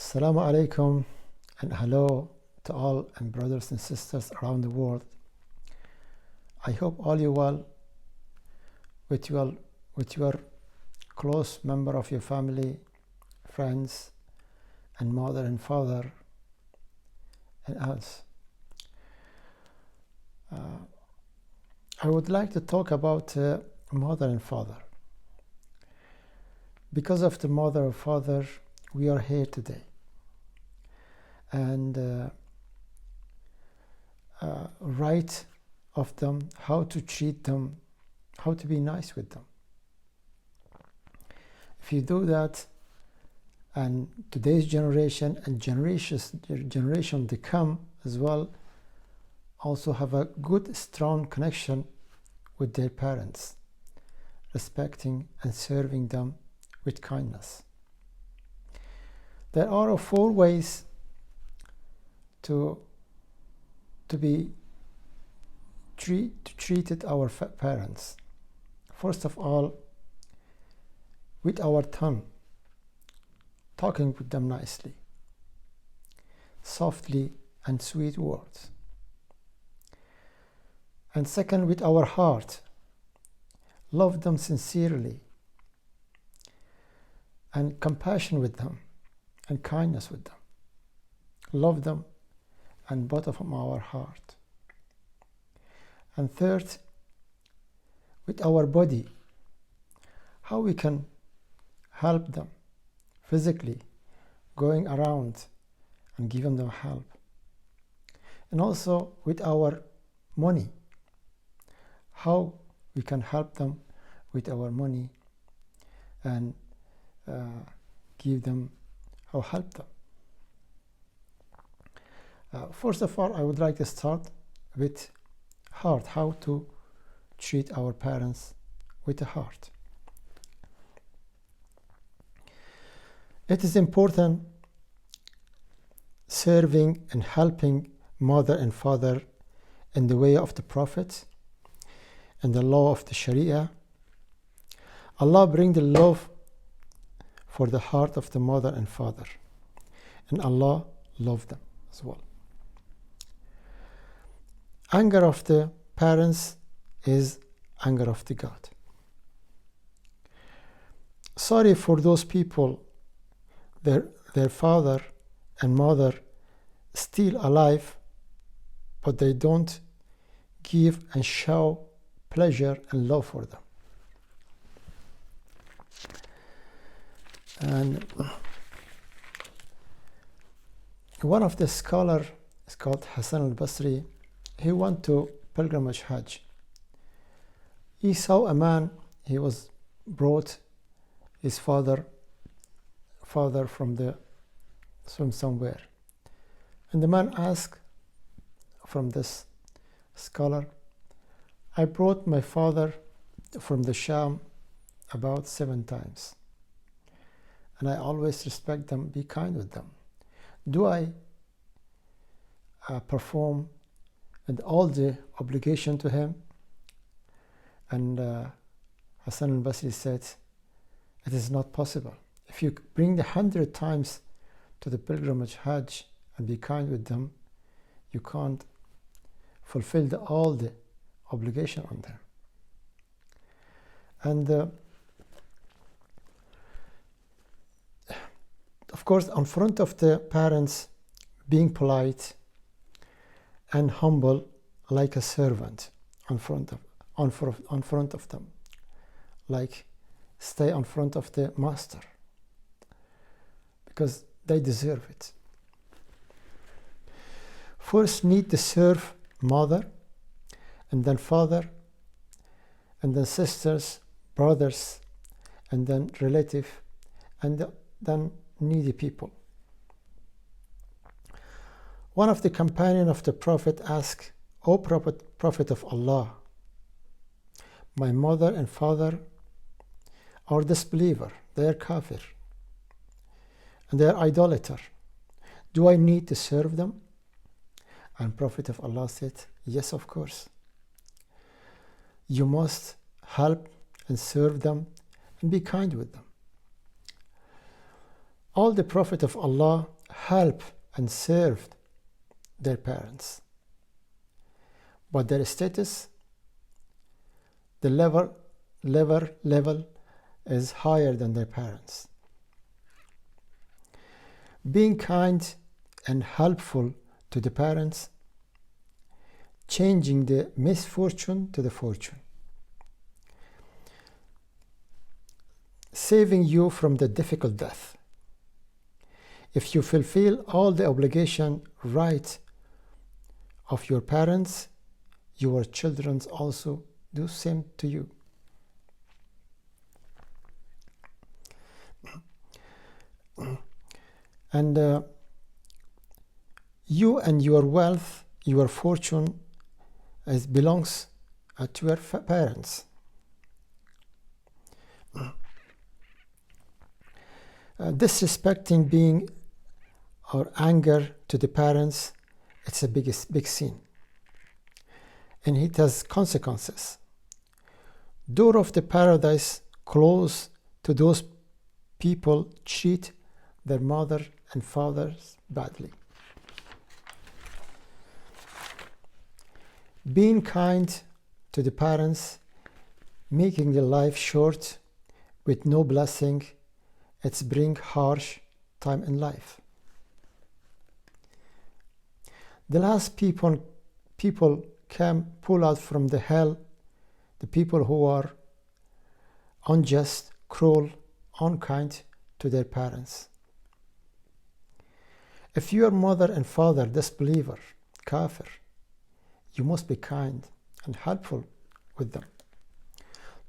Assalamu alaikum and hello to all and brothers and sisters around the world. I hope all you well with your close member of your family, friends, and mother and father and us. I would like to talk about mother and father. Because of the mother and father, we are here today. And right of them, how to treat them, how to be nice with them. If you do that, and today's generation and generation to come as well, also have a good, strong connection with their parents, respecting and serving them with kindness. There are 4 ways to be treated our parents. First of all, with our tongue, talking with them nicely, softly and sweet words. And second, with our heart, love them sincerely, and compassion with them, and kindness with them. Love them and bottom from our heart. And third, with our body, how we can help them physically, going around and giving them help. And also with our money, how we can help them with our money and give them or help them. First of all, I would like to start with heart, how to treat our parents with the heart. It is important serving and helping mother and father in the way of the Prophet and the law of the Sharia. Allah bring the love for the heart of the mother and father, and Allah loved them as well. Anger of the parents is anger of the God. Sorry for those people, their father and mother still alive, but they don't give and show pleasure and love for them. And one of the scholars is called Hassan al-Basri. He went to pilgrimage Hajj. He saw a man, he was brought his father from somewhere. And the man asked from this scholar, I brought my father from the Sham about 7 times. And I always respect them, be kind with them. Do I perform and all the obligation to him? And Hassan al-Basri said, it is not possible. If you bring the 100 times to the pilgrimage Hajj and be kind with them, you can't fulfill all the obligation on them. And of course, in front of the parents, being polite and humble like a servant in front of them, like stay in front of the master, because they deserve it. First need to serve mother, and then father, and then sisters, brothers, and then relative, and then needy people. One of the companions of the Prophet asked, O Prophet of Allah, my mother and father are disbeliever, they are kafir, and they are idolater. Do I need to serve them? And Prophet of Allah said, yes, of course. You must help and serve them and be kind with them. All the Prophet of Allah help and serve their parents, but their status, the level is higher than their parents. Being kind and helpful to the parents, changing the misfortune to the fortune, saving you from the difficult death. If you fulfill all the obligation right of your parents, your children also do same to you. And you and your wealth, your fortune, belongs to your parents. Disrespecting being or anger to the parents, it's a big sin, and it has consequences. Door of the paradise closed to those people treat their mother and fathers badly. Being kind to the parents, making their life short with no blessing, it's bring harsh time in life. The last people can pull out from the hell the people who are unjust, cruel, unkind to their parents. If your mother and father disbeliever, kafir, you must be kind and helpful with them.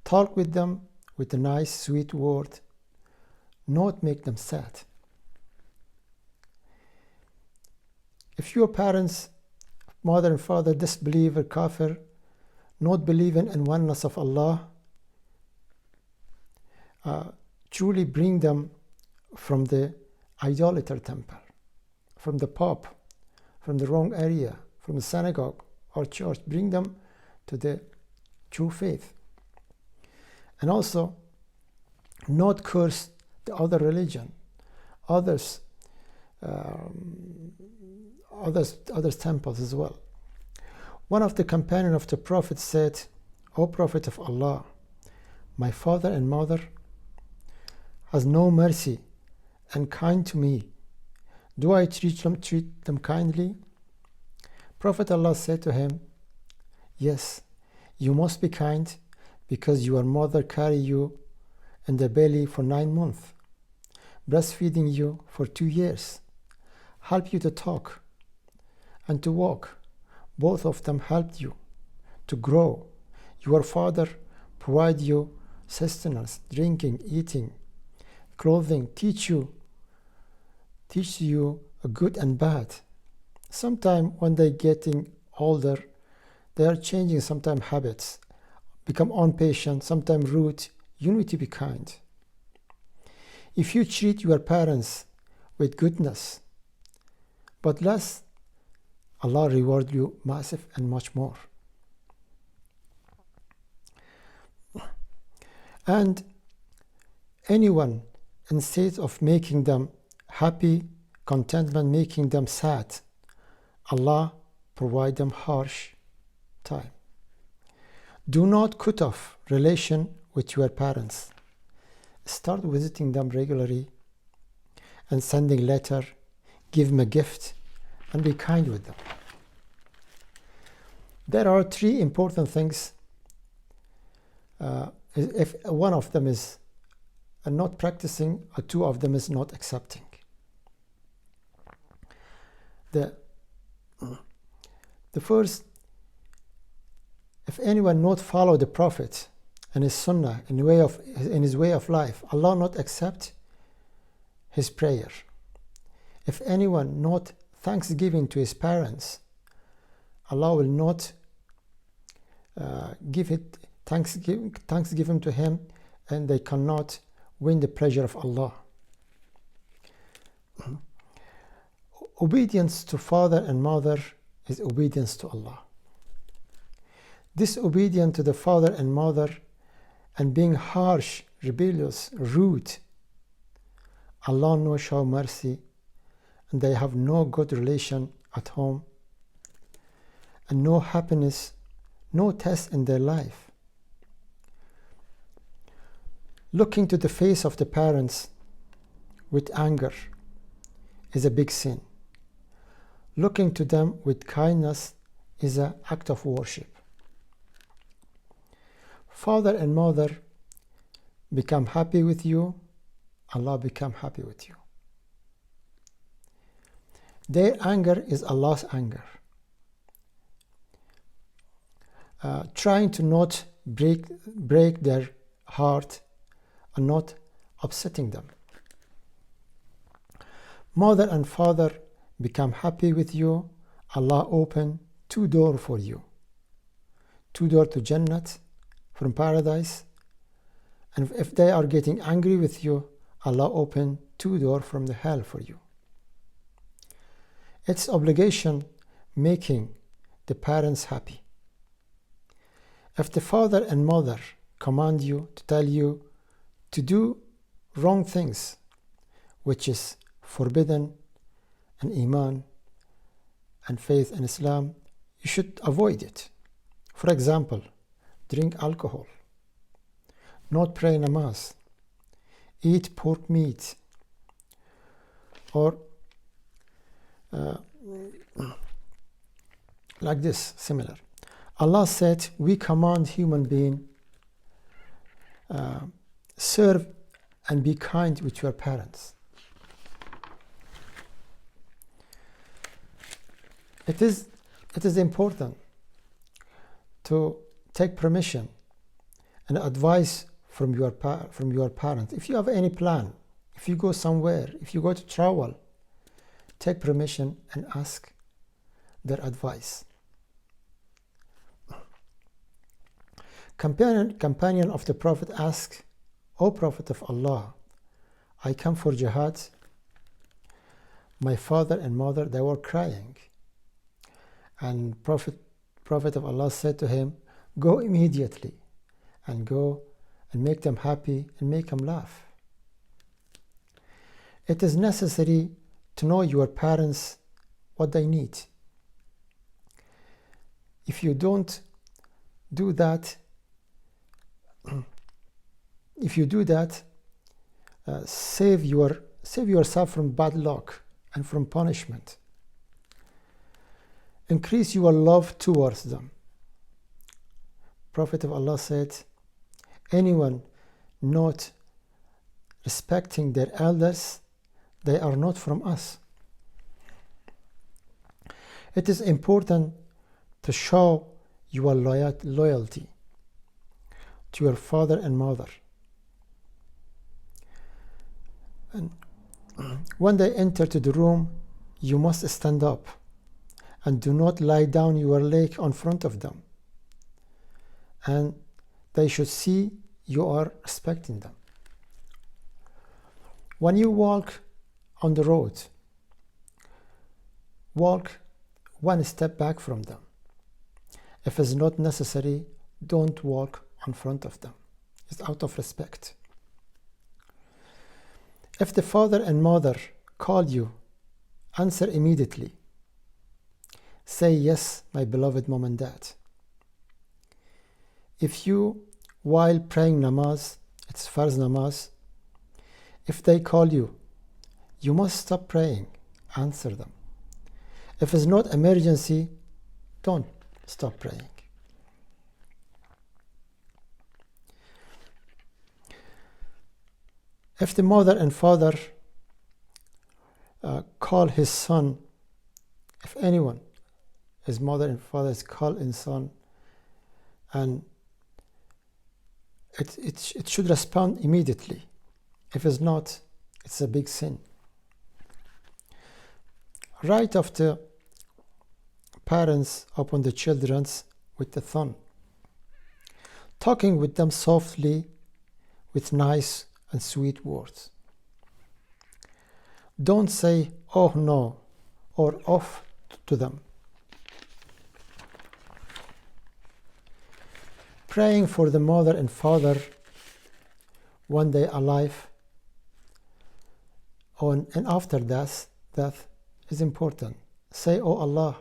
Talk with them with a nice, sweet word, not make them sad. If your parents, mother and father, disbeliever, kafir, not believing in oneness of Allah, truly bring them from the idolater temple, from the pope, from the wrong area, from the synagogue or church, bring them to the true faith. And also, not curse the other religion, others temples as well. One of the companions of the Prophet said, "O Prophet of Allah, my father and mother has no mercy and kind to me. Do I treat them kindly?" Prophet Allah said to him, "Yes, you must be kind because your mother carried you in the belly for 9 months, breastfeeding you for 2 years, helped you to talk and to walk. Both of them helped you to grow. Your father provided you sustenance, drinking, eating, clothing, teach you a good and bad. Sometime when they're getting older, they are changing sometimes habits, become impatient, sometimes rude. You need to be kind. If you treat your parents with goodness, but less, Allah reward you massive and much more." And anyone, instead of making them happy, contentment, making them sad, Allah provide them harsh time. Do not cut off relation with your parents. Start visiting them regularly and sending letter, give them a gift, and be kind with them. There are 3 important things. If one of them is not practicing, or 2 of them is not accepting. The first, if anyone not follow the Prophet and his sunnah in his way of life, Allah not accept his prayer. If anyone not thanksgiving to his parents, Allah will not give it thanksgiving to him, and they cannot win the pleasure of Allah. Obedience to father and mother is obedience to Allah. Disobedience to the father and mother and being harsh, rebellious, rude, Allah no show mercy and they have no good relation at home and no happiness, no test in their life. Looking to the face of the parents with anger is a big sin. Looking to them with kindness is an act of worship. Father and mother become happy with you, Allah become happy with you. Their anger is Allah's anger. Trying to not break their heart and not upsetting them. Mother and father become happy with you, Allah open 2 doors for you. 2 doors to Jannat from paradise. And if they are getting angry with you, Allah open 2 doors from the hell for you. It's obligation making the parents happy. If the father and mother command you to tell you to do wrong things, which is forbidden in Iman and faith in Islam, you should avoid it. For example, drink alcohol, not pray namaz, eat pork meat, or like this, similar. Allah said, we command human being serve and be kind with your parents. It is important to take permission and advice from your parents. If you have any plan, if you go somewhere, if you go to travel, take permission and ask their advice. Companion of the Prophet asked, O Prophet of Allah, I come for jihad. My father and mother, they were crying. And Prophet of Allah said to him, go immediately and go and make them happy and make them laugh. It is necessary to know your parents what they need. If you don't do that, save yourself from bad luck and from punishment. Increase your love towards them. Prophet of Allah said, anyone not respecting their elders, they are not from us. It is important to show your loyalty to your father and mother. And when they enter to the room, you must stand up and do not lie down your leg in front of them. And they should see you are respecting them. When you walk on the road, walk 1 step back from them. If it's not necessary, don't walk in front of them. It's out of respect. If the father and mother call you, answer immediately. Say, yes, my beloved mom and dad. If you, while praying namaz, it's farz namaz, if they call you, you must stop praying, answer them. If it's not emergency, don't stop praying. If the mother and father call his son, if anyone, his mother and father is called his son, and it should respond immediately. If it's not, it's a big sin. Right after parents upon the children with the thumb, talking with them softly with nice and sweet words. Don't say, oh no, or off to them. Praying for the mother and father when they are alive and after death, is important. Say, "Oh Allah,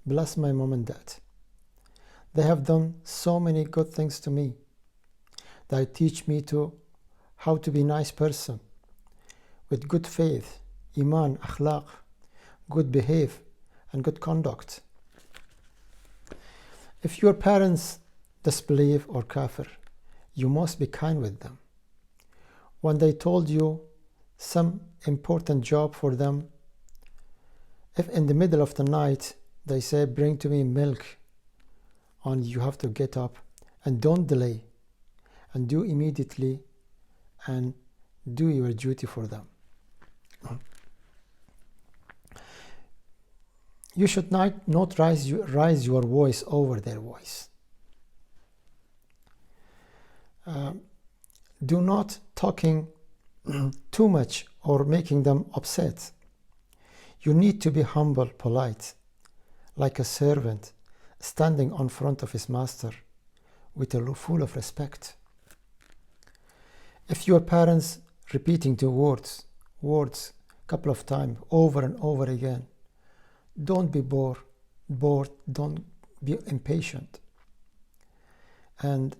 bless my mom and dad. They have done so many good things to me. They teach me how to be a nice person with good faith, iman, akhlaq, good behavior, and good conduct." If your parents disbelieve or kafir, you must be kind with them. When they told you some important job for them, if in the middle of the night they say, "Bring to me milk," and you have to get up, and don't delay, and do immediately, and do your duty for them. You should not raise your voice over their voice. Do not talking too much or making them upset. You need to be humble, polite, like a servant standing in front of his master with a full of respect. If your parents repeating the words couple of times over and over again, don't be bored, don't be impatient, and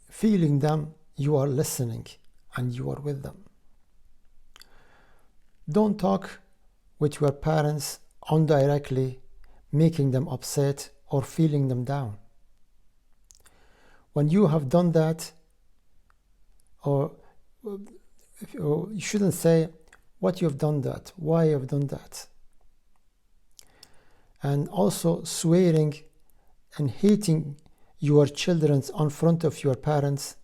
feeling them, you are listening and you are with them. Don't talk with your parents indirectly, making them upset or feeling them down. When you have done that, or you shouldn't say what you have done that, why you have done that. And also swearing and hating your children in front of your parents,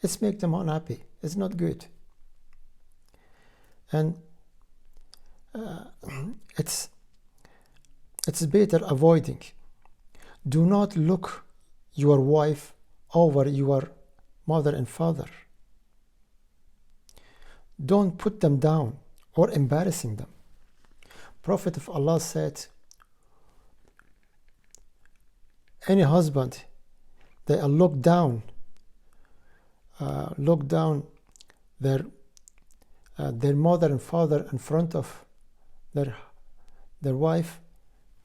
it's make them unhappy. It's not good. And it's better avoiding. Do not look your wife over your mother and father. Don't put them down or embarrassing them. Prophet of Allah said, any husband, they look down their mother and father in front of their wife,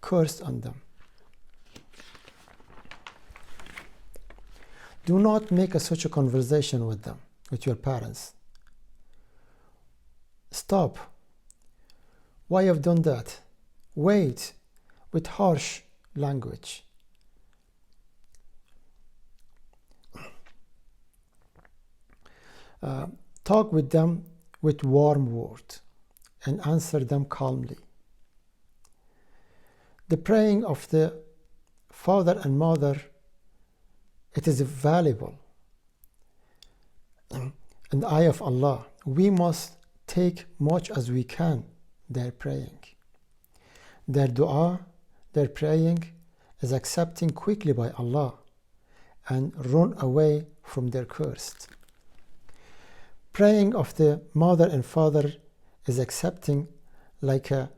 cursed on them. Do not make such a conversation with them, with your parents. Stop. Why have done that? Wait, with harsh language. Talk with them with warm words and answer them calmly. The praying of the father and mother, it is valuable in the eye of Allah. We must take much as we can their praying. Their dua, their praying is accepting quickly by Allah and run away from their curse. Praying of the mother and father is accepting like a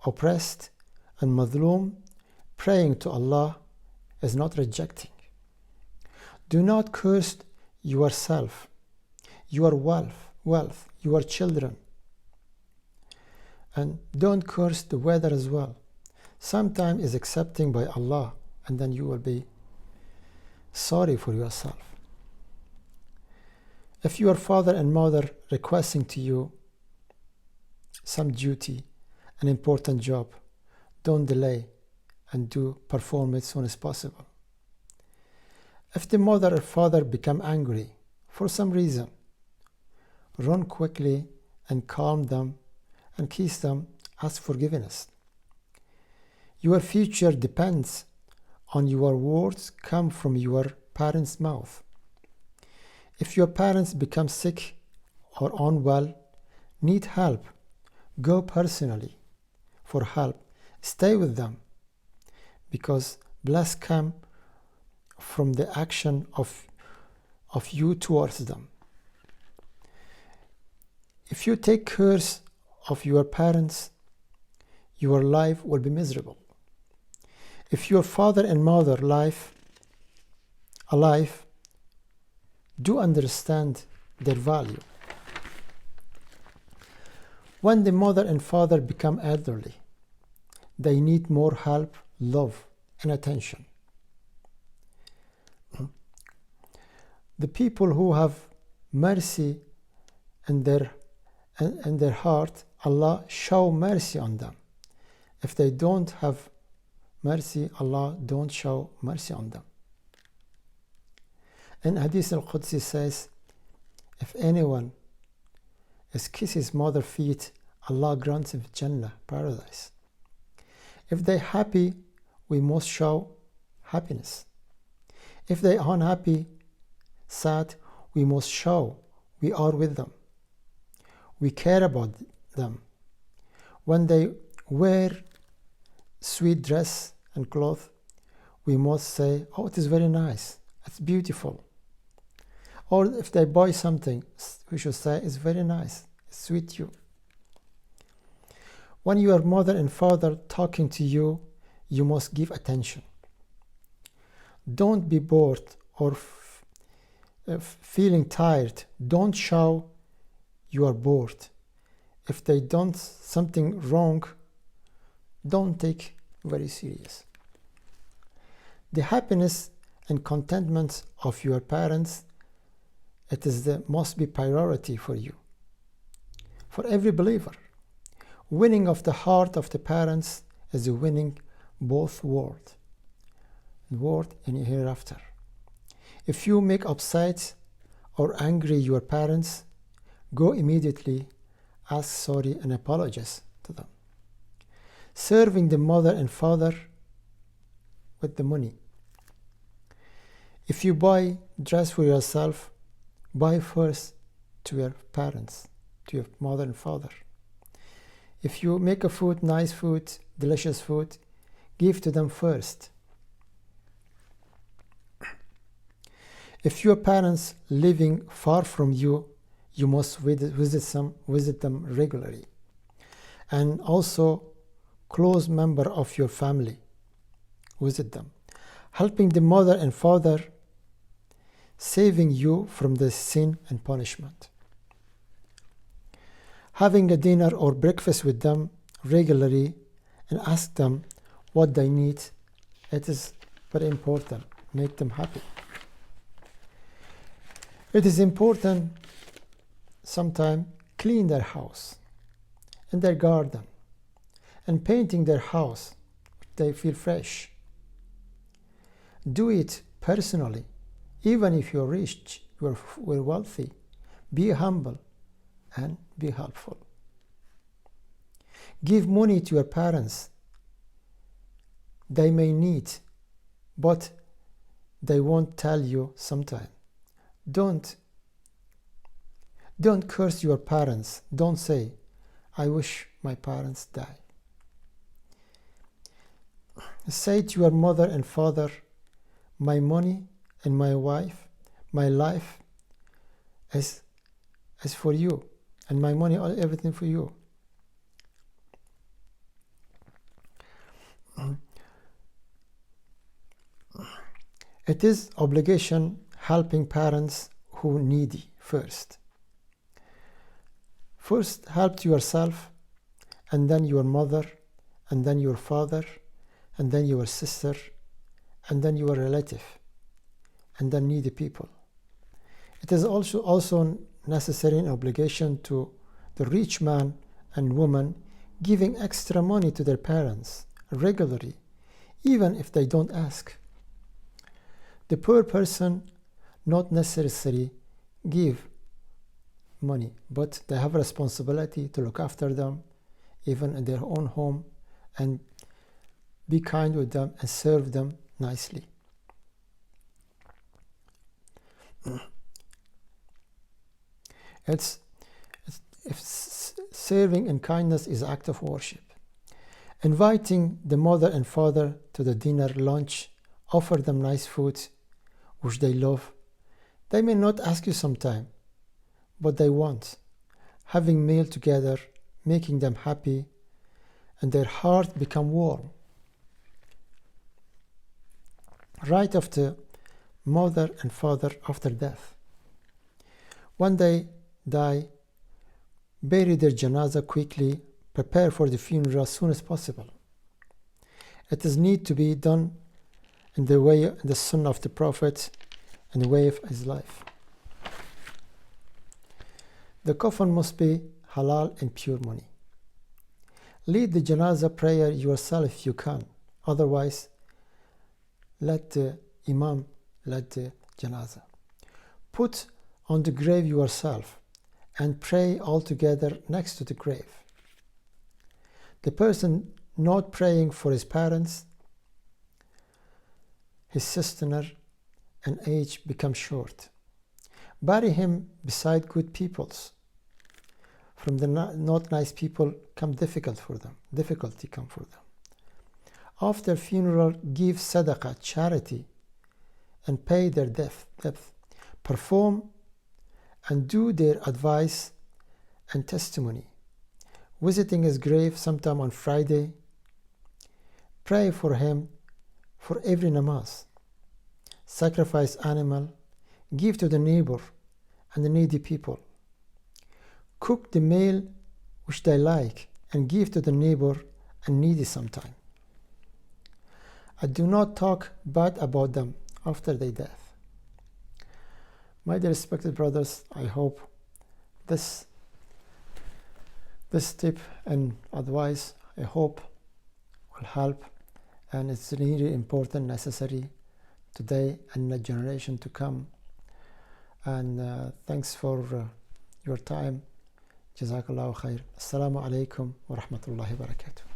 oppressed and madloom. Praying to Allah is not rejecting. Do not curse yourself, your wealth, your children. And don't curse the weather as well. Sometimes is accepting by Allah, and then you will be sorry for yourself. If your father and mother requesting to you some duty, an important job, don't delay and perform it as soon as possible. If the mother or father become angry for some reason, run quickly and calm them and kiss them, ask forgiveness. Your future depends on your words come from your parents' mouth. If your parents become sick or unwell, need help, go personally for help. Stay with them, because bless come from the action of you towards them. If you take care of your parents, your life will be miserable. If your father and mother alive, do understand their value. When the mother and father become elderly, they need more help, love, and attention. The people who have mercy in their heart, Allah show mercy on them. If they don't have mercy, Allah don't show mercy on them. In Hadith al-Qudsi says, if anyone kisses mother's feet, Allah grants him Jannah, paradise. If they're happy, we must show happiness. If they are unhappy, sad, we must show we are with them. We care about them. When they wear sweet dress and clothes, we must say, oh, it is very nice, it's beautiful. Or if they buy something, we should say, it's very nice, it's sweet you. When your mother and father talking to you, you must give attention. Don't be bored or feeling tired. Don't show you are bored. If they done something wrong, don't take very serious. The happiness and contentment of your parents, must be priority for you. For every believer, winning of the heart of the parents is winning both world and hereafter. If you make upset or angry your parents, go immediately ask sorry and apologize to them. Serving the mother and father with the money. If you buy dress for yourself, buy first to your parents, to your mother and father. If you make a food, nice food, delicious food, give to them first. If your parents living far from you, you must visit them regularly. And also close member of your family, visit them. Helping the mother and father, saving you from the sin and punishment. Having a dinner or breakfast with them regularly and ask them what they need, it is very important. Make them happy. It is important sometimes clean their house and their garden and painting their house. They feel fresh. Do it personally. Even if you're rich, you're wealthy, be humble and be helpful. Give money to your parents. They may need, but they won't tell you sometime. Don't curse your parents. Don't say, I wish my parents die. Say to your mother and father, my money and my wife, my life is for you, and my money, everything for you. It is obligation helping parents who needy first. First help to yourself, and then your mother, and then your father, and then your sister, and then your relative, and then needy people. It is also necessary and obligation to the rich man and woman giving extra money to their parents regularly, even if they don't ask. The poor person not necessarily give money, but they have a responsibility to look after them, even in their own home, and be kind with them and serve them nicely. If serving and kindness is act of worship. Inviting the mother and father to the dinner, lunch, offer them nice food which they love. They may not ask you sometime, but they want. Having meal together, making them happy, and their heart become warm. Right after mother and father after death. When they die, bury their janazah quickly, prepare for the funeral as soon as possible. It is need to be done in the way, in the sunnah of the Prophet, and the way of his life. The coffin must be halal and pure money. Lead the janazah prayer yourself if you can. Otherwise, let the imam lead the janazah. Put on the grave yourself and pray all together next to the grave. The person not praying for his parents, his sister, and age becomes short. Bury him beside good peoples. From the not nice people difficulty come for them. After funeral, give sadaqah, charity, and pay their debt. Perform and do their advice and testimony. Visiting his grave sometime on Friday. Pray for him for every namaz. Sacrifice animal. Give to the neighbor and the needy people. Cook the meal which they like and give to the neighbor and needy sometime. I do not talk bad about them after their death. My dear respected brothers, I hope this tip and advice, I hope, will help, and it's really important, necessary today and the generation to come. And thanks for your time. Jazakallahu khair. Assalamu alaikum wa rahmatullahi wa barakatuh.